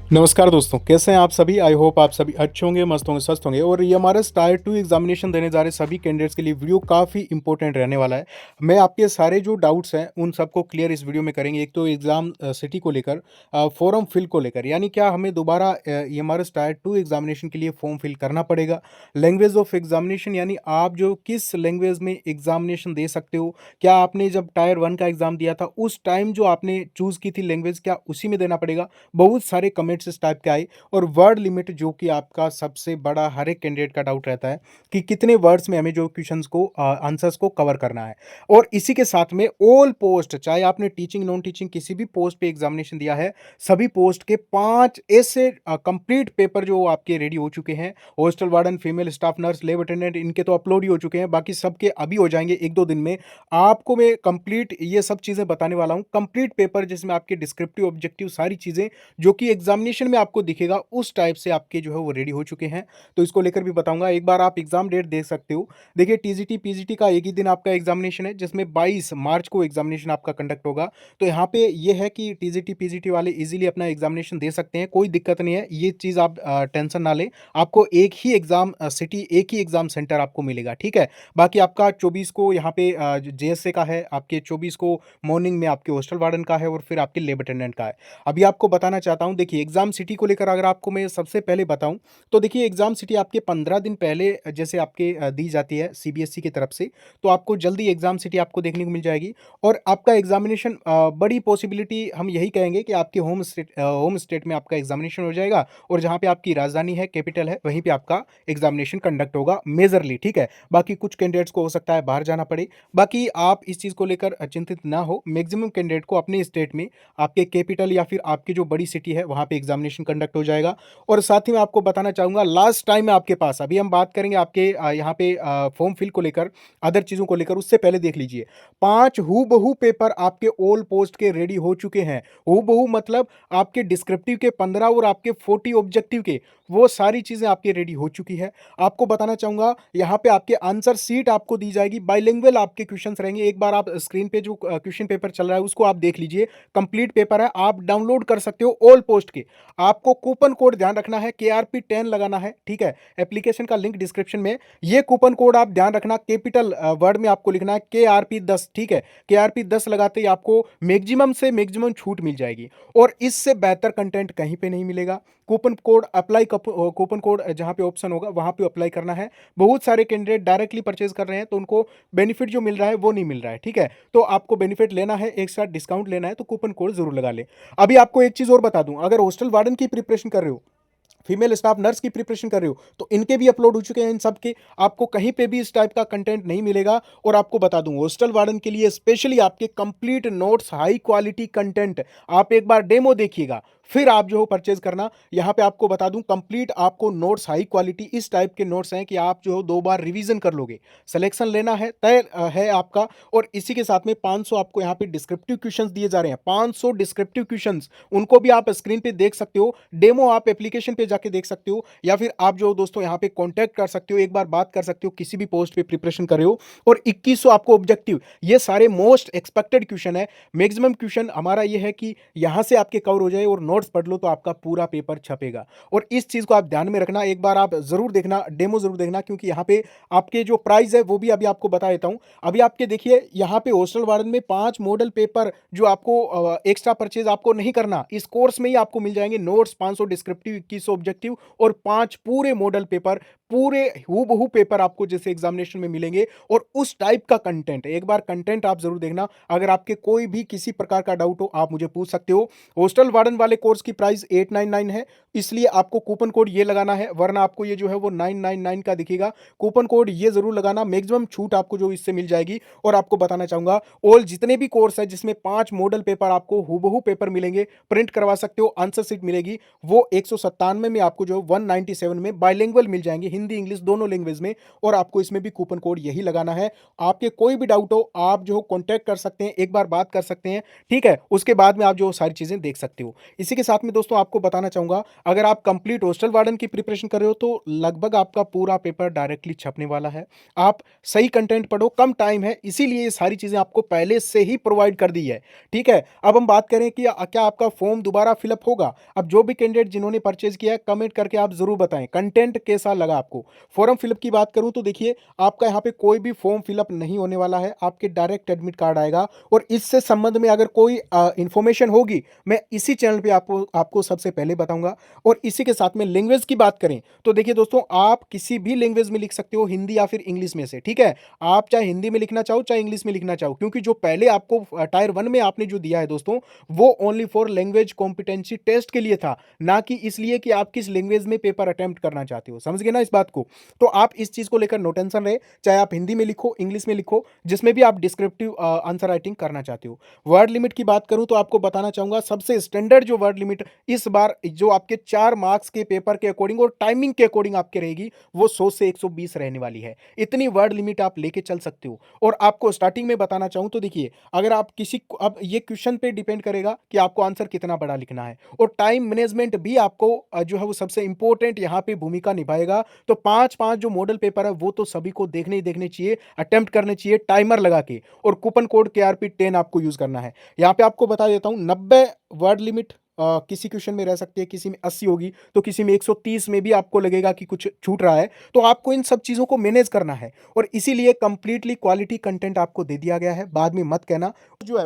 नमस्कार दोस्तों, कैसे हैं आप सभी? आई होप आप सभी अच्छे होंगे, मस्त होंगे, स्वस्थ होंगे। और ये हमारा टायर 2 एग्जामिनेशन देने जा रहे सभी कैंडिडेट्स के लिए वीडियो काफ़ी इंपॉर्टेंट रहने वाला है। मैं आपके सारे जो डाउट्स हैं उन सबको क्लियर इस वीडियो में करेंगे। एक तो एग्जाम सिटी को लेकर, फॉर्म फिल को लेकर, यानी क्या हमें दोबारा ये हमारे टायर 2 एग्जामिनेशन के लिए फॉर्म फिल करना पड़ेगा। लैंग्वेज ऑफ एग्जामिनेशन, यानी आप जो किस लैंग्वेज में एग्जामिनेशन दे सकते हो। क्या आपने जब टायर 1 का एग्जाम दिया था उस टाइम जो आपने चूज़ की थी लैंग्वेज, क्या उसी में देना पड़ेगा? बहुत सारे कमेंट्स इस टाइप के आए। और वर्ड लिमिट जो कि आपका सबसे बड़ा हर एक कैंडिडेट का डाउट रहता है कि कितने वर्ड्स में हमें जो क्वेश्चंस को आंसर्स को कवर करना है। और इसी के साथ में ऑल पोस्ट, चाहे आपने टीचिंग नॉन टीचिंग किसी भी पोस्ट पे एग्जामिनेशन दिया है, सभी पोस्ट के 5 ऐसे कंप्लीट पेपर जो आपके रेडी हो चुके हैं। Hostel warden, female staff nurse, lab attendant, इनके तो अपलोड ही हो चुके हैं, बाकी सबके अभी हो जाएंगे 1-2 दिन में। आपको मैं कंप्लीट ये सब चीज़ें बताने वाला हूँ, कंप्लीट पेपर जिसमें आपके डिस्क्रिप्टिव ऑब्जेक्टिव सारी चीज़ें जो कि एग्जामिनेशन में आपको दिखेगा उस टाइप से आपके जो है वो रेडी हो चुके हैं। तो इसको लेकर भी बताऊंगा। एक बार आप एग्जाम डेट देख सकते हो। देखिए, टीजीटी पीजीटी का एक ही दिन आपका एग्जामिनेशन है, जिसमें 22 मार्च को एग्जामिनेशन आपका कंडक्ट होगा। तो यहाँ पे ये है कि टीजीटी पीजीटी वाले इजीली अपना एग्जामिनेशन दे सकते हैं, कोई दिक्कत नहीं है। ये चीज़ आप टेंशन ना लें। आपको एक ही एग्जाम सिटी, एक ही एग्जाम सेंटर आपको मिलेगा, ठीक है। बाकी आपका 24 को यहाँ पे जेएसए का है, आपके 24 को मॉर्निंग में आपके हॉस्टल वार्डन का है, और फिर आपके लेब अटेंडेंट का है। अभी आपको बताना चाहता हूं, देखिए एग्जाम सिटी को लेकर अगर आपको मैं सबसे पहले बताऊं, तो देखिए एग्जाम सिटी आपके 15 दिन पहले जैसे आपके दी जाती है सीबीएसई की तरफ से, तो आपको जल्दी एग्जाम सिटी आपको देखने को मिल जाएगी। और आपका एग्जामिनेशन बड़ी पॉसिबिलिटी हम यही कहेंगे कि आपके होम स्टेट में आपका एग्जामिनेशन हो जाएगा, और जहां पे आपकी राजधानी है, कैपिटल है, वहीं पे आपका एग्जामिनेशन कंडक्ट होगा मेजरली, ठीक है। बाकी कुछ कैंडिडेट्स को हो सकता है बाहर जाना पड़े। बाकी आप इस चीज़ को लेकर चिंतित ना हो। मैक्सिमम कैंडिडेट को अपने स्टेट में, आपके कैपिटल या फिर आपकी जो बड़ी सिटी है वहाँ पे एग्जामिनेशन कंडक्ट हो जाएगा। और साथ ही मैं आपको बताना चाहूँगा, लास्ट टाइम है आपके पास, अभी हम बात करेंगे आपके यहाँ पे फॉर्म फिल को लेकर, अदर चीज़ों को लेकर, उससे पहले देख लीजिए 5 हूबहू पेपर आपके ऑल पोस्ट के रेडी हो चुके हैं। हूबहू मतलब आपके डिस्क्रिप्टिव के 15 और आपके 40 ऑब्जेक्टिव के, वो सारी चीज़ें आपकी रेडी हो चुकी है। आपको बताना चाहूँगा, यहाँ पे आपके आंसर सीट आपको दी जाएगी, बाइलिंगुअल आपके क्वेश्चंस रहेंगे। एक बार आप स्क्रीन पे जो क्वेश्चन पेपर चल रहा है उसको आप देख लीजिए, कंप्लीट पेपर है, आप डाउनलोड कर सकते हो ऑल पोस्ट के। आपको कूपन कोड ध्यान रखना है, KRP10 लगाना है, ठीक है। एप्लीकेशन का लिंक डिस्क्रिप्शन में। ये कूपन कोड आप ध्यान रखना, कैपिटल वर्ड में आपको लिखना है KRP10, ठीक है। KRP10 लगाते ही आपको मैक्सिमम से मैक्सिमम छूट मिल जाएगी, और इससे बेहतर कंटेंट कहीं पे नहीं मिलेगा। Coupon code apply, coupon code जहां पे ऑप्शन होगा वहां पे अप्लाई करना है। बहुत सारे कैंडिडेट डायरेक्टली परचेज कर रहे हैं, तो उनको बेनिफिट जो मिल रहा है वो नहीं मिल रहा है, ठीक है। तो आपको बेनिफिट लेना है, एक साथ डिस्काउंट लेना है, तो कूपन कोड जरूर लगा ले। अभी आपको एक चीज और बता दूं, अगर हॉस्टल वार्डन की प्रिपरेशन कर रहे हो, फीमेल स्टाफ नर्स की प्रिपरेशन कर रहे हो, तो इनके भी अपलोड हो चुके हैं। इन सब के आपको कहीं पे भी इस टाइप का कंटेंट नहीं मिलेगा। और आपको बता दूं, हॉस्टल वार्डन के लिए स्पेशली आपके complete notes, high quality content, आप एक बार डेमो देखिएगा, फिर आप जो हो परचेज करना। यहां पे आपको बता दूं, कंप्लीट आपको नोट्स हाई क्वालिटी इस टाइप के नोट्स हैं कि आप जो हो 2 बार रिवीजन कर लोगे। सिलेक्शन लेना है, तय है आपका। और इसी के साथ में 500 आपको यहाँ पे डिस्क्रिप्टिव क्वेश्चंस दिए जा रहे हैं, 500 डिस्क्रिप्टिव क्वेश्चंस, उनको भी आप स्क्रीन पे देख सकते हो। डेमो आप एप्लीकेशन पे जाके देख सकते हो, या फिर आप जो दोस्तों यहाँ पे कांटेक्ट कर सकते हो, एक बार बात कर सकते हो किसी भी पोस्ट पे प्रिपरेशन कर रहे हो। और 2100 आपको ऑब्जेक्टिव, ये सारे मोस्ट एक्सपेक्टेड क्वेश्चन है। मैक्सिमम क्वेश्चन हमारा ये है कि यहाँ से आपके कवर हो जाए और नोट्स पढ़ लो तो आपका पूरा पेपर छपेगा। और इस चीज को आप ध्यान में रखना, एक बार आप जरूर देखना, डेमो जरूर देखना, क्योंकि यहाँ पे आपके जो प्राइस है वो भी अभी आपको बता देता हूँ। अभी आपके देखिए यहाँ पे हॉस्टल वार्डन में 5 मॉडल पेपर जो आपको एक्स्ट्रा परचेज आपको नहीं करना, इस कोर्स में ही आपको मिल जाएंगे। नोट्स 500 डिस्क्रिप्टिव, 2100 ऑब्जेक्टिव, और 5 पूरे मॉडल पेपर, पूरे हूबहू पेपर आपको जैसे एग्जामिनेशन में मिलेंगे। और उस टाइप का कंटेंट, एक बार कंटेंट आप जरूर देखना। अगर आपके कोई भी किसी प्रकार का डाउट हो आप मुझे पूछ सकते हो। हॉस्टल वार्डन वाले कोर्स की प्राइस 899 है, इसलिए आपको कूपन कोड ये लगाना है, वरना आपको ये जो है वो 999 का दिखेगा। कूपन कोड ये जरूर लगाना, मैक्सिमम छूट आपको जो इससे मिल जाएगी। और आपको बताना चाहूंगा, ऑल जितने भी कोर्स है जिसमें 5 मॉडल पेपर आपको हूबहू पेपर मिलेंगे, प्रिंट करवा सकते हो, आंसर सीट मिलेगी, वो 197 में आपको जो 197 में बाइलिंगुअल मिल जाएंगे, हिंदी इंग्लिश दोनों लैंग्वेज में। और आपको इसमें भी कूपन कोड यही लगाना है। आपके कोई भी डाउट हो आप जो कांटेक्ट कर सकते हैं, एक बार बात कर सकते हैं, ठीक है। उसके बाद में आप जो सारी चीजें देख सकते हो। इसी इसी के साथ में दोस्तों आपको बताना चाहूँगा, अगर आप कंप्लीट हॉस्टल वार्डन की प्रिपरेशन कर रहे हो तो लगभग आपका पूरा पेपर डायरेक्टली छपने वाला है। आप सही कंटेंट पढ़ो, कम टाइम है, इसीलिए ये सारी चीज़ें आपको पहले से ही प्रोवाइड कर दी है, ठीक है? अब हम बात करें कि क्या आपका फॉर्म दोबारा फिलअप होगा? अब जो भी कैंडिडेट जिन्होंने परचेज़ किया है, कमेंट करके आप ज़रूर बताएँ, कंटेंट कैसा लगा आपको? फॉर्म फिलअप की बात करूँ तो देखिए, आपका यहाँ पे कोई भी फॉर्म फिलअप नहीं होने वाला है, आपके डायरेक्ट एडमिट कार्ड आएगा और इससे संबंध में अगर कोई इन्फॉर्मेशन होगी, मैं इसी चैनल पे आपको आपको सबसे पहले बताऊँगा। और इसी के साथ में लैंग्वेज की बात करें, तो देखिए दोस्तों, आप किसी भी लैंग्वेज में लिख सकते हो, हिंदी या फिर इंग्लिश में से, ठीक है? आप चाहे हिंदी में लिखना चाहो, चाहे इंग्लिश में लिखना चाहो, क्योंकि जो पहले आपको टायर 1 में आपने जो दिया है दोस्तों, वो only for language competency test के लिए था, ना कि इसलिए कि आप किस लैंग्वेज में पेपर अटेम्प्ट करना चाहते हो। समझ गए ना इस बात को? तो आप इस चीज़ को लेकर नो टेंशन रहे, चाहे आप हिंदी में लिखो, इंग्लिश में लिखो, जिसमें भी आप डिस्क्रिप्टिव आंसर राइटिंग करना चाहते हो। वर्ड लिमिट की बात करूँ तो आपको बताना चाहूँगा, सबसे स्टैंडर्ड जो वर्ड लिमिट इस बार जो आपके 4 मार्क्स के पेपर के अकॉर्डिंग और टाइमिंग के अकॉर्डिंग आपके रहेगी, वो 100 से 120 रहने वाली है। इतनी वर्ड लिमिट आप लेके चल सकते हो। और आपको स्टार्टिंग में बताना चाहूँ तो देखिए, अगर आप किसी को, अब ये क्वेश्चन पे डिपेंड करेगा कि आपको आंसर कितना बड़ा लिखना है, और टाइम मैनेजमेंट भी आपको जो है वो सबसे इंपॉर्टेंट यहाँ पे भूमिका निभाएगा। तो 5-5 जो मॉडल पेपर है वो तो सभी को देखने ही देखने चाहिए, अटेम्प्ट करने चाहिए टाइमर लगा के, और कूपन कोड केआरपी 10 आपको यूज़ करना है। यहाँ पे आपको बता देता हूँ, 90 वर्ड लिमिट किसी क्वेश्चन में रह सकती है, किसी में 80 होगी, तो किसी में 130 में भी आपको लगेगा कि कुछ छूट रहा है। तो आपको इन सब चीज़ों को मैनेज करना है, और इसीलिए कंप्लीटली क्वालिटी कंटेंट आपको दे दिया गया है। बाद में मत कहना जो है